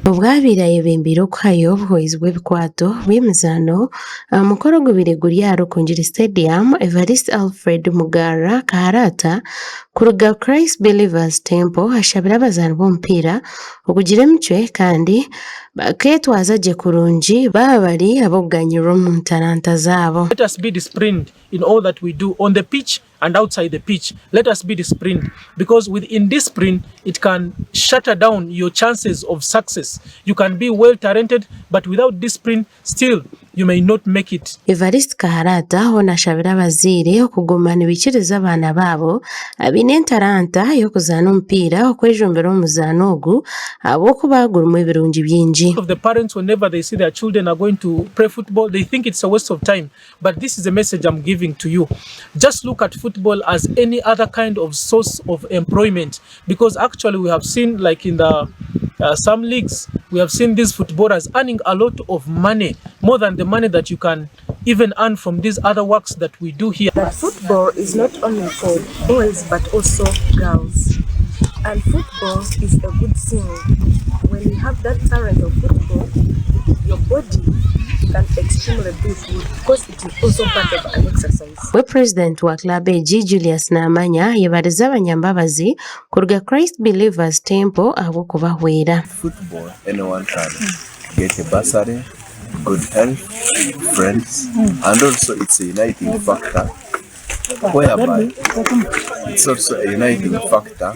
Obwabirayo bembiro kwayo obuhoizi bw'ebikwato bw'emizano mukoro gubiri guri aha Rukungiri Stadium Evariste Alfred Mugara Kaharata kuruga Christ Believers Temple hashabira abazaani b'omupiira okugira emicwe kandi baketwaza gye kurungi baba bari ab'okuganyirwa omu ntaranta zaabo. Let us be disciplined in all that we do on the pitch and outside the pitch. Let us be disciplined because with indiscipline it can shatter down your chances of success. You can be well talented but without discipline still you may not make it. Evariste Kaharata hona ashabira abazaire okugumana ibikiriza abaana baabo abine entaranta y'okuzaana omupiira okwejumbira omuzaano ogu ahabw'okuba gurimu ebirungi bingi. Of the parents, whenever they see their children are going to play football, they think it's a waste of time. But this is a message I'm giving to you. Just look at football as any other kind of source of employment, because actually we have seen, like in the some leagues, we have seen these footballers earning a lot of money, more than the money that you can even earn from these other works that we do here. That football is not only for boys but also girls. And football is a good thing. When you have that talent of football, your body can extremely be good because it is also part of an exercise. We President wa Club AG Julius Namanya yebariza abanyambabazi kuruga Christ Believers Temple abo kubahwera. Football, anyone can get a bursary, good health, friends, and also it's a uniting factor. Whereby it's also a uniting factor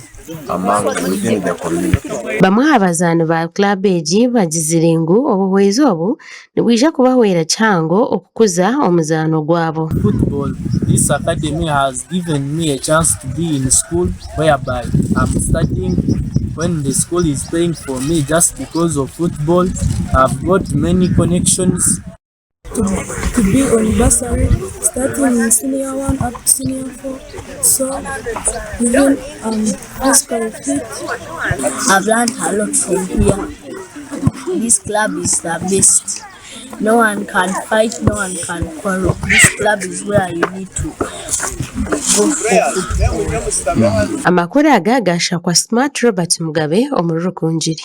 among within the community. Bamwe abazaani ba Club AG bagizire ngu obuhwezi obu nibwija kubahwera kyango okukuza omuzaano gwabo. Football, this academy has given me a chance to be in school whereby I'm studying when the school is paying for me just because of football. I've got many connections. To be on bursary, starting in senior 1 up to senior 4. So even physical fit. I've learned a lot from here. This club is the best. No one can fight, no one can quarrel. This club is where you need to go for football. Amakuru aga gasha kwa Smart Robert Mugabe omuri Rukungiri.